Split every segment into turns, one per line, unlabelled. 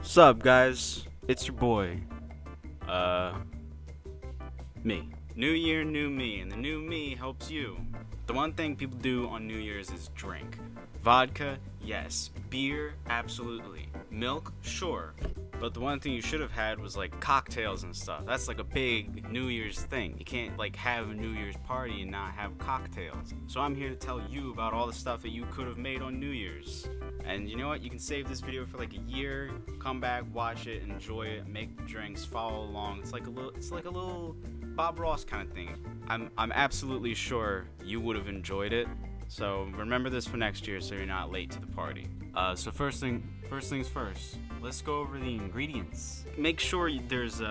Sup guys, it's your boy, me. New year, new me, and the new me helps you. The one thing people do on New Year's is drink. Vodka, yes. Beer, absolutely. Milk, sure. But the one thing you should have had was like cocktails and stuff. That's like a big New Year's thing. You can't like have a New Year's party and not have cocktails. So I'm here to tell you about all the stuff that you could have made on New Year's. And you know what? You can save this video for like a year, come back, watch it, enjoy it, make the drinks, follow along. It's like a little Bob Ross kind of thing. I'm absolutely sure you would have enjoyed it. So remember this for next year so you're not late to the party. So first things first. Let's go over the ingredients. Make sure there's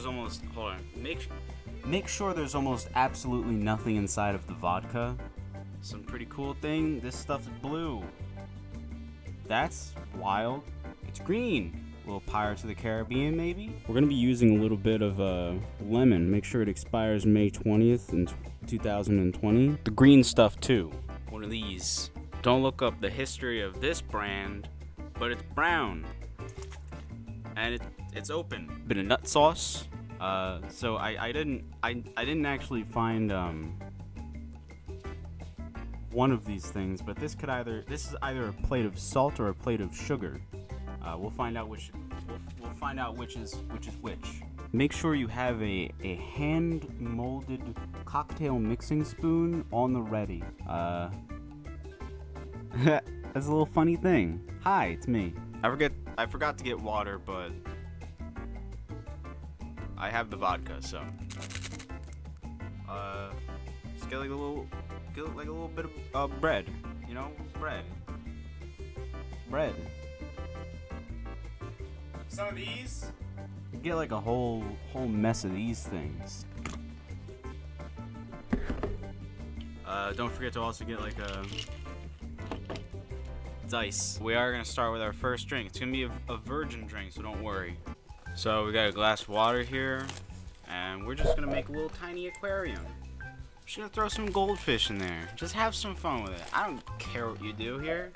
almost absolutely nothing inside of the vodka. Some pretty cool thing. This stuff's blue. That's wild. It's green. A little Pirates of the Caribbean, maybe? We're going to be using a little bit of lemon. Make sure it expires May 20th in 2020. The green stuff, too. One of these. Don't look up the history of this brand, but it's brown. And it's open. Bit of nut sauce. So I didn't actually find one of these things, but this is either a plate of salt or a plate of sugar. We'll find out which is which. Make sure you have a hand molded cocktail mixing spoon on the ready. That's a little funny thing. Hi, it's me. I forgot to get water, but I have the vodka, so just get like a little bit of bread, you know, bread. Some of these, you get like a whole mess of these things. Don't forget to also get like a dice. We are gonna start with our first drink. It's gonna be a virgin drink, so don't worry. So we got a glass of water here, and we're just gonna make a little tiny aquarium. Just gonna throw some goldfish in there. Just have some fun with it. I don't care what you do here.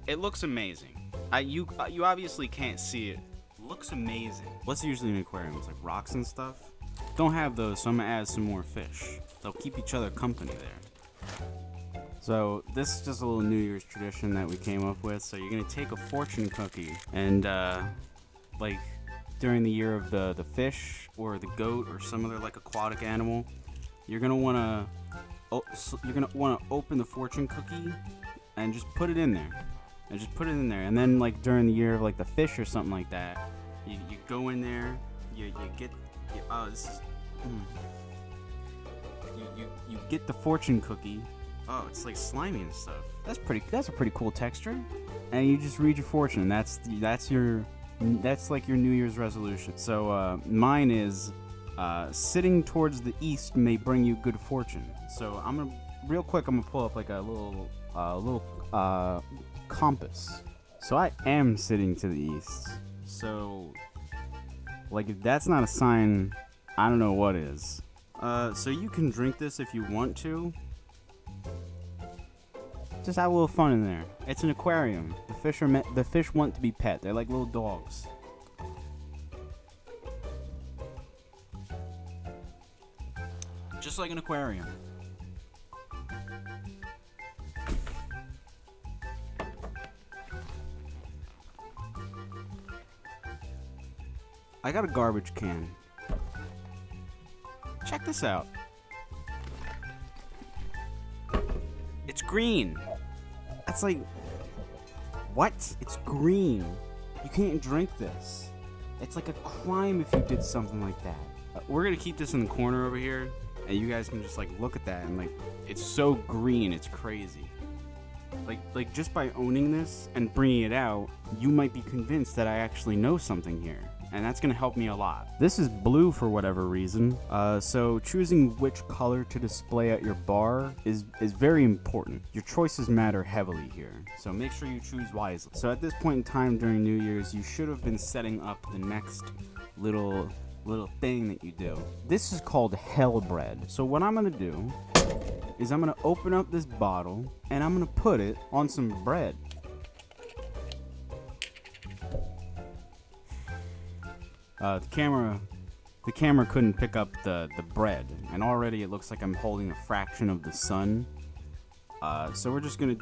It looks amazing. You obviously can't see it. Looks amazing. What's usually in aquariums, like rocks and stuff? Don't have those, so I'm gonna add some more fish. They'll keep each other company there. So this is just a little New Year's tradition that we came up with. So you're gonna take a fortune cookie and like during the year of the fish or the goat or some other like aquatic animal, you're gonna wanna open the fortune cookie and just put it in there. And then like during the year of like the fish or something like that, you go in there, you get the fortune cookie. Oh, it's like slimy and stuff. That's a pretty cool texture. And you just read your fortune. That's like your New Year's resolution. So mine is sitting towards the east may bring you good fortune. So I'm gonna pull up like a little compass. So I am sitting to the east. So like if that's not a sign, I don't know what is. So you can drink this if you want to. Just have a little fun in there. It's an aquarium. The fish want to be pet. They're like little dogs. Just like an aquarium. I got a garbage can. Check this out. It's green. That's like, what? It's green. You can't drink this. It's like a crime if you did something like that. We're gonna keep this in the corner over here, and you guys can just like look at that and like, it's so green, it's crazy. Like just by owning this and bringing it out, you might be convinced that I actually know something here. And that's gonna help me a lot. This is blue for whatever reason, so choosing which color to display at your bar is very important. Your choices matter heavily here, so make sure you choose wisely. So at this point in time during New Year's, you should have been setting up the next little thing that you do. This is called hell bread. So what I'm gonna do is I'm gonna open up this bottle and I'm gonna put it on some bread. The camera couldn't pick up the bread, and already it looks like I'm holding a fraction of the sun. So we're just gonna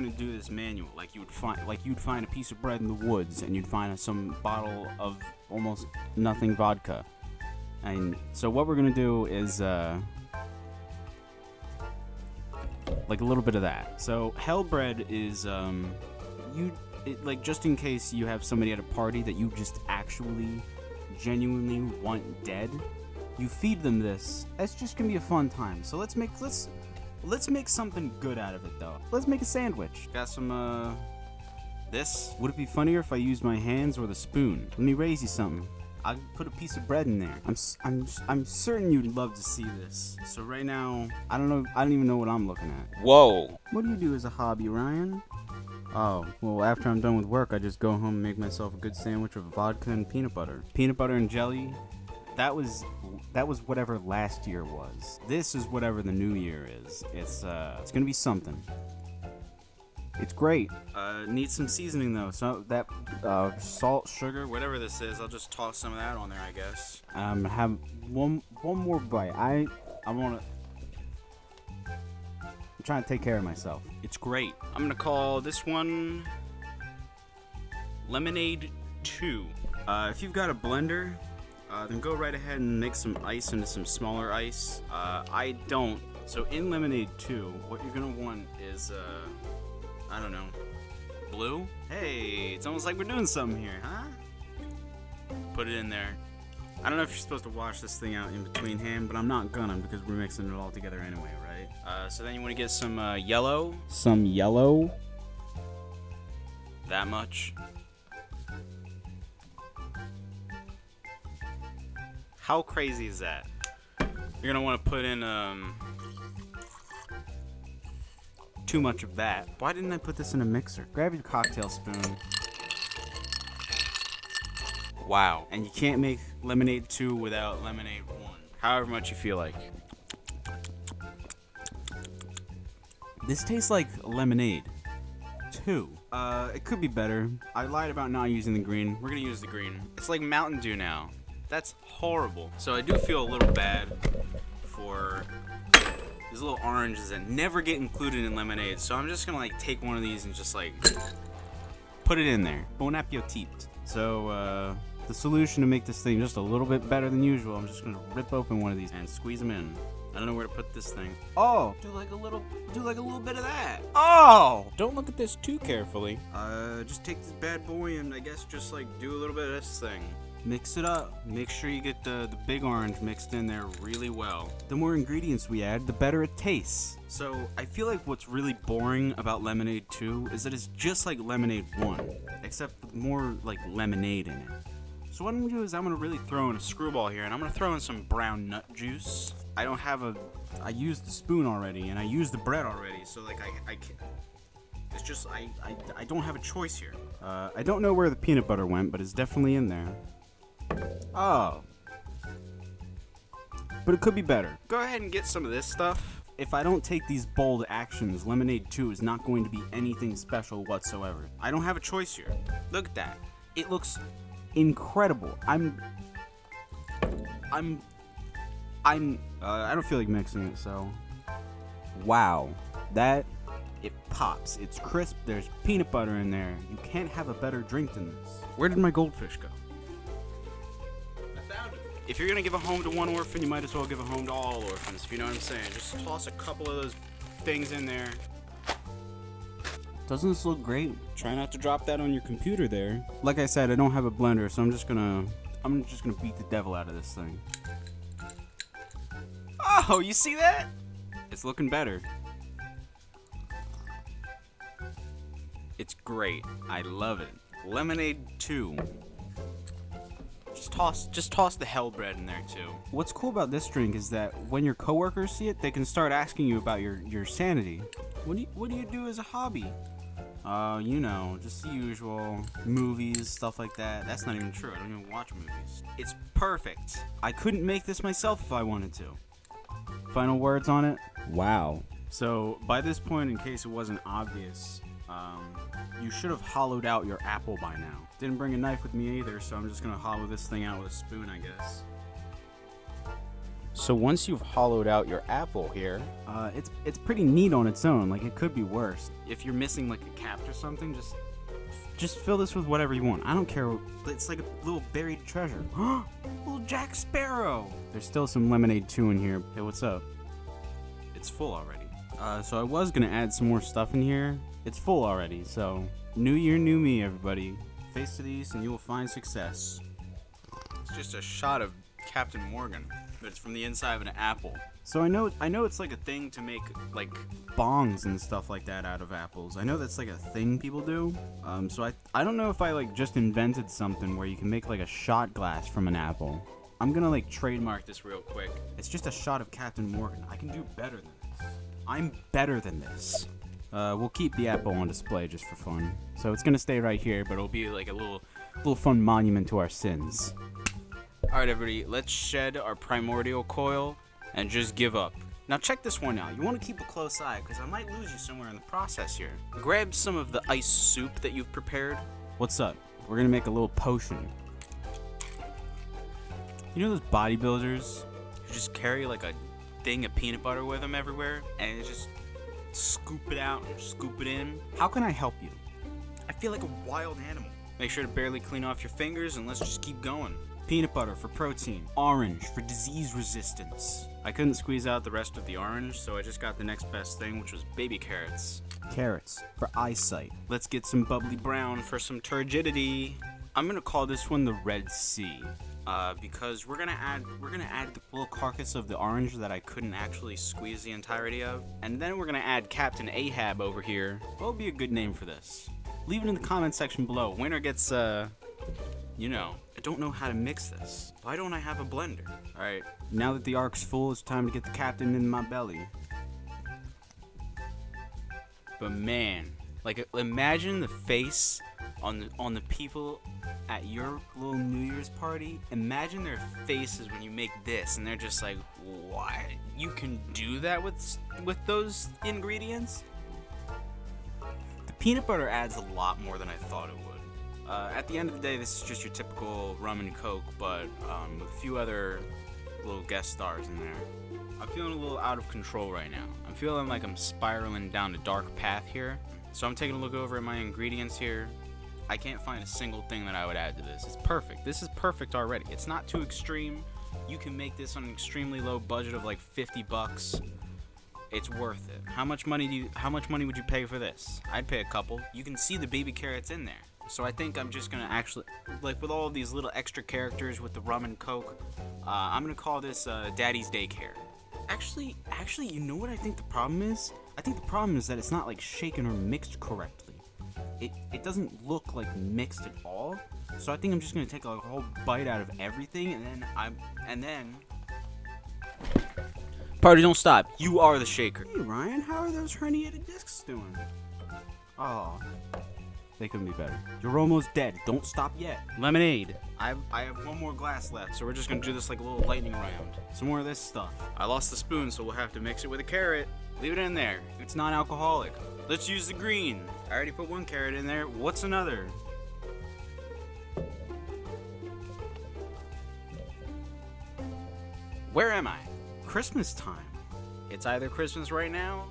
do this manual, like you'd find a piece of bread in the woods, and you'd find some bottle of almost nothing vodka. And so what we're gonna do is like a little bit of that. So hell bread is like just in case you have somebody at a party that you just actually genuinely want dead, you feed them this. That's just gonna be a fun time. So let's make something good out of it though. Let's make a sandwich. Got some this. Would it be funnier if I used my hands or the spoon? Let me raise you something. I'll put a piece of bread in there. I'm certain you'd love to see this. So right now, I don't even know what I'm looking at.
Whoa.
What do you do as a hobby, Ryan? Oh, well, after I'm done with work, I just go home and make myself a good sandwich of vodka and peanut butter. Peanut butter and jelly, that was whatever last year was. This is whatever the new year is. It's gonna be something. It's great. Needs some seasoning though. So that salt, sugar, whatever this is, I'll just toss some of that on there, I guess. Have one more bite. I'm trying to take care of myself. It's great. I'm gonna call this one Lemonade 2. If you've got a blender, then go right ahead and make some ice into some smaller ice. I don't. So in Lemonade 2, what you're gonna want is I don't know, blue? Hey, it's almost like we're doing something here, huh? Put it in there. I don't know if you're supposed to wash this thing out in between hand, but I'm not gonna because we're mixing it all together anyway, right? So then you want to get some yellow. Some yellow. That much. How crazy is that? You're gonna want to put in too much of that. Why didn't I put this in a mixer? Grab your cocktail spoon. Wow. And you can't make Lemonade 2 without Lemonade 1. However much you feel like. This tastes like lemonade 2. It could be better. I lied about not using the green. We're gonna use the green. It's like Mountain Dew now. That's horrible. So I do feel a little bad for these little oranges that never get included in lemonade. So I'm just gonna like take one of these and just like put it in there. Bon appetit. So the solution to make this thing just a little bit better than usual, I'm just gonna rip open one of these and squeeze them in. I don't know where to put this thing. Oh, do like a little bit of that. Oh, don't look at this too carefully. Just take this bad boy and I guess just like do a little bit of this thing. Mix it up. Make sure you get the big orange mixed in there really well. The more ingredients we add, the better it tastes. So I feel like what's really boring about Lemonade 2 is that it's just like Lemonade 1, except with more like lemonade in it. So what I'm gonna do is I'm gonna really throw in a screwball here, and I'm gonna throw in some brown nut juice. I used the spoon already, and I used the bread already, so like I can't. It's just I don't have a choice here. I don't know where the peanut butter went, but it's definitely in there. Oh. But it could be better. Go ahead and get some of this stuff. If I don't take these bold actions, Lemonade 2 is not going to be anything special whatsoever. I don't have a choice here. Look at that. It looks incredible. I don't feel like mixing it, so. Wow. It pops. It's crisp. There's peanut butter in there. You can't have a better drink than this. Where did my goldfish go? If you're gonna give a home to one orphan, you might as well give a home to all orphans, if you know what I'm saying. Just toss a couple of those things in there. Doesn't this look great? Try not to drop that on your computer there. Like I said, I don't have a blender, so I'm just gonna beat the devil out of this thing. Oh, you see that? It's looking better. It's great. I love it. Lemonade 2. Just toss the hell bread in there too. What's cool about this drink is that when your coworkers see it, they can start asking you about your sanity. What do you do as a hobby? You know, just the usual movies, stuff like that. That's not even true. I don't even watch movies. It's perfect. I couldn't make this myself if I wanted to. Final words on it? Wow. So by this point, in case it wasn't obvious, You should have hollowed out your apple by now. Didn't bring a knife with me either, so I'm just gonna hollow this thing out with a spoon, I guess. So once you've hollowed out your apple here, it's pretty neat on its own. Like, it could be worse. If you're missing like a cap or something, just fill this with whatever you want. I don't care. It's like a little buried treasure. Little Jack Sparrow. There's still some lemonade too in here. Hey, what's up? It's full already. So I was gonna add some more stuff in here. It's full already. So new year, new me, everybody. Face to the east, and you will find success. It's just a shot of Captain Morgan, but it's from the inside of an apple. So I know it's like a thing to make like bongs and stuff like that out of apples. I know that's like a thing people do. So I don't know if I like just invented something where you can make like a shot glass from an apple. I'm gonna like trademark this real quick. It's just a shot of Captain Morgan. I can do better than this. I'm better than this. We'll keep the apple on display just for fun. So it's gonna stay right here, but it'll be like a little fun monument to our sins. Alright everybody, let's shed our primordial coil and just give up. Now check this one out. You want to keep a close eye because I might lose you somewhere in the process here. Grab some of the ice soup that you've prepared. What's up? We're gonna make a little potion. You know those bodybuilders who just carry like a thing of peanut butter with them everywhere and they just scoop it out and scoop it in? How can I help you? I feel like a wild animal. Make sure to barely clean off your fingers and let's just keep going. Peanut butter for protein. Orange for disease resistance. I couldn't squeeze out the rest of the orange, so I just got the next best thing, which was baby carrots. Carrots for eyesight. Let's get some bubbly brown for some turgidity. I'm gonna call this one the Red Sea. Because we're gonna add the little carcass of the orange that I couldn't actually squeeze the entirety of. And then we're gonna add Captain Ahab over here. What would be a good name for this? Leave it in the comment section below. Winner gets, you know, I don't know how to mix this. Why don't I have a blender? Alright, now that the ark's full, it's time to get the captain in my belly. But man, like, imagine the face on the people at your little New Year's party. Imagine their faces when you make this, and they're just like, what? You can do that with those ingredients? The peanut butter adds a lot more than I thought it would. At the end of the day, this is just your typical rum and coke, but with a few other little guest stars in there. I'm feeling a little out of control right now. I'm feeling like I'm spiraling down a dark path here. So I'm taking a look over at my ingredients here. I can't find a single thing that I would add to this. It's perfect. This is perfect already. It's not too extreme. You can make this on an extremely low budget of like 50 bucks. It's worth it. How much money would you pay for this? I'd pay a couple. You can see the baby carrots in there. So I think I'm just gonna actually, like with all of these little extra characters with the rum and coke, I'm gonna call this Daddy's Daycare. Actually, you know what I think the problem is? I think the problem is that it's not like shaken or mixed correctly. It doesn't look like mixed at all. So I think I'm just gonna take a whole bite out of everything, and then party don't stop. You are the shaker. Hey Ryan, how are those herniated discs doing? Oh. They couldn't be better. You're almost dead. Don't stop yet. Lemonade. I have one more glass left, so we're just gonna do this like a little lightning round. Some more of this stuff. I lost the spoon, so we'll have to mix it with a carrot. Leave it in there. It's non-alcoholic. Let's use the green. I already put one carrot in there. What's another? Where am I? Christmas time. It's either Christmas right now,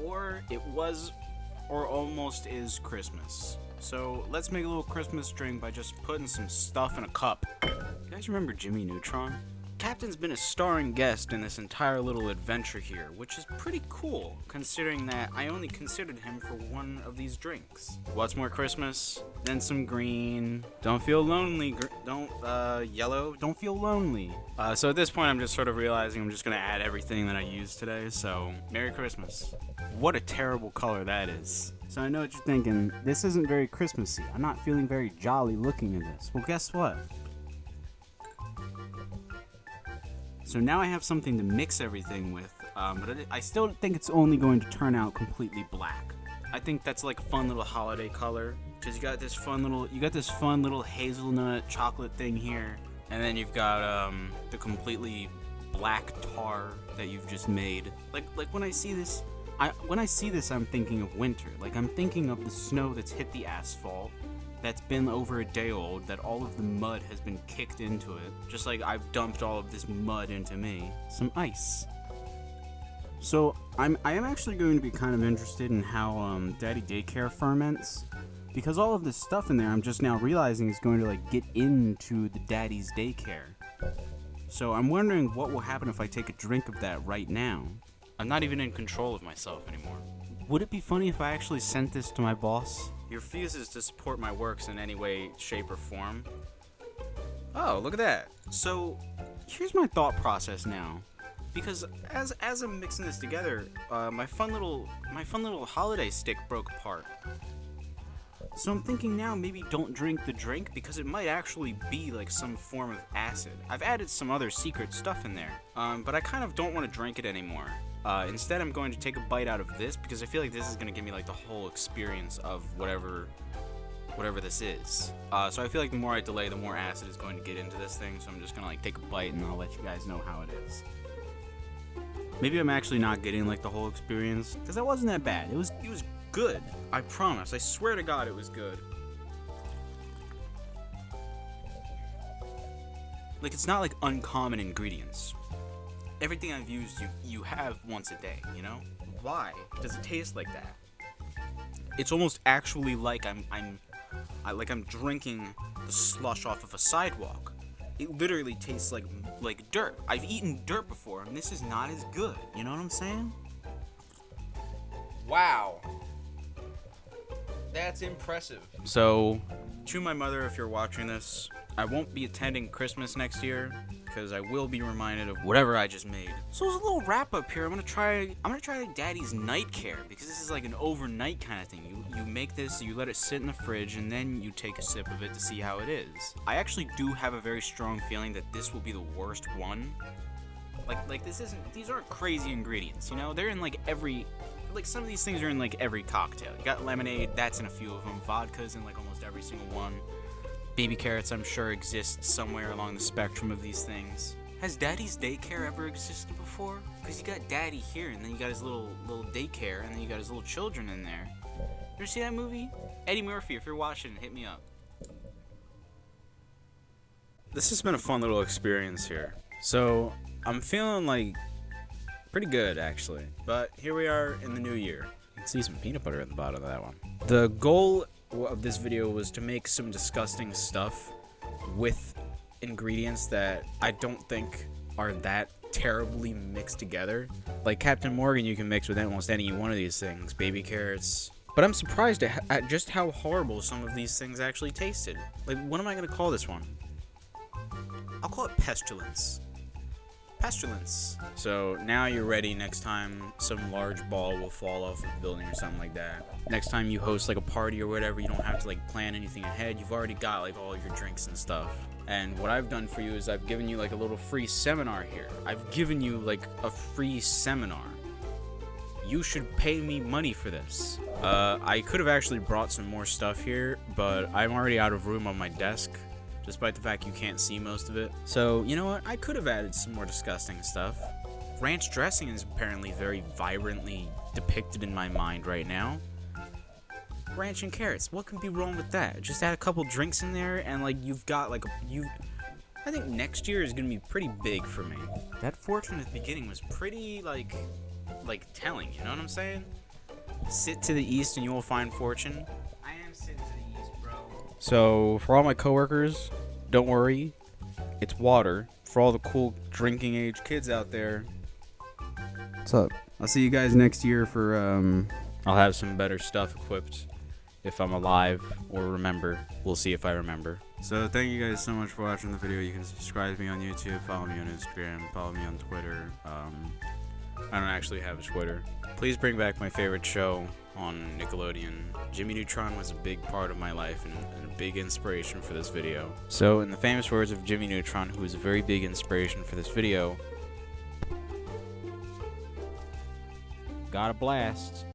or it was or almost is Christmas. So let's make a little Christmas drink by just putting some stuff in a cup. You guys remember Jimmy Neutron? Captain's been a starring guest in this entire little adventure here, which is pretty cool, considering that I only considered him for one of these drinks. What's more Christmas than some green? Don't feel lonely. Yellow. Don't feel lonely. So at this point, I'm just sort of realizing I'm just gonna add everything that I used today. So Merry Christmas. What a terrible color that is. So I know what you're thinking. This isn't very Christmassy. I'm not feeling very jolly looking at this. Well, guess what? So now I have something to mix everything with, but I still think it's only going to turn out completely black. I think that's like a fun little holiday color, because you got this fun little hazelnut chocolate thing here, and then you've got the completely black tar that you've just made. Like when I see this, when I see this, I'm thinking of winter. Like, I'm thinking of the snow that's hit the asphalt, that's been over a day old, that all of the mud has been kicked into it. Just like I've dumped all of this mud into me. Some ice. So, I am actually going to be kind of interested in how Daddy Daycare ferments. Because all of this stuff in there, I'm just now realizing is going to, like, get into the Daddy's Daycare. So I'm wondering what will happen if I take a drink of that right now. I'm not even in control of myself anymore. Would it be funny if I actually sent this to my boss? He refuses to support my works in any way, shape, or form. Oh, look at that. So, here's my thought process now. Because as I'm mixing this together, my fun little holiday stick broke apart. So I'm thinking now maybe don't drink the drink because it might actually be like some form of acid. I've added some other secret stuff in there, but I kind of don't want to drink it anymore. Instead, I'm going to take a bite out of this because I feel like this is going to give me like the whole experience of whatever this is. So I feel like the more I delay, the more acid is going to get into this thing. So I'm just going to like take a bite and I'll let you guys know how it is. Maybe I'm actually not getting like the whole experience because that wasn't that bad. It was good. I promise. I swear to God it was good. Like, it's not like uncommon ingredients. Everything I've used you have once a day, you know? Why does it taste like that? It's almost actually like I'm drinking the slush off of a sidewalk. It literally tastes like dirt. I've eaten dirt before and this is not as good. You know what I'm saying? Wow. That's impressive. So, to my mother, if you're watching this, I won't be attending Christmas next year because I will be reminded of whatever I just made. So as a little wrap up here, I'm gonna try Daddy's night care because this is like an overnight kind of thing. You make this, you let it sit in the fridge, and then you take a sip of it to see how it is. I actually do have a very strong feeling that this will be the worst one. Like these aren't crazy ingredients, you know? They're in like some of these things are in like every cocktail. You got lemonade, that's in a few of them. Vodka's in like almost every single one. Baby carrots, I'm sure, exist somewhere along the spectrum of these things. Has Daddy's Daycare ever existed before? Because you got Daddy here, and then you got his little daycare, and then you got his little children in there. You ever see that movie? Eddie Murphy, if you're watching, hit me up. This has been a fun little experience here. So, I'm feeling like pretty good, actually. But here we are in the new year. You can see some peanut butter at the bottom of that one. The goal of this video was to make some disgusting stuff with ingredients that I don't think are that terribly mixed together. Like Captain Morgan, you can mix with almost any one of these things. Baby carrots. But I'm surprised at just how horrible some of these things actually tasted. Like, what am I gonna call this one? I'll call it pestilence. Pestilence. So now you're ready. Next time some large ball will fall off of the building or something like that. Next time you host like a party or whatever, you don't have to like plan anything ahead. You've already got like all your drinks and stuff. And what I've done for you is I've given you like a little free seminar here. I've given you like a free seminar. You should pay me money for this. I could have actually brought some more stuff here, but I'm already out of room on my desk, despite the fact you can't see most of it. So, you know what? I could have added some more disgusting stuff. Ranch dressing is apparently very vibrantly depicted in my mind right now. Ranch and carrots, what can be wrong with that? Just add a couple drinks in there and like you've got like I think next year is gonna be pretty big for me. That fortune at the beginning was pretty like telling, you know what I'm saying? Sit to the east and you will find fortune. I am sitting to the east, bro. So, for all my coworkers, don't worry. It's water. For all the cool drinking age kids out there, what's up? I'll see you guys next year for, I'll have some better stuff equipped if I'm alive or remember. We'll see if I remember. So, thank you guys so much for watching the video. You can subscribe to me on YouTube, follow me on Instagram, follow me on Twitter. I don't actually have a Twitter. Please bring back my favorite show on Nickelodeon. Jimmy Neutron was a big part of my life and a big inspiration for this video. So, in the famous words of Jimmy Neutron, who was a very big inspiration for this video, got a blast.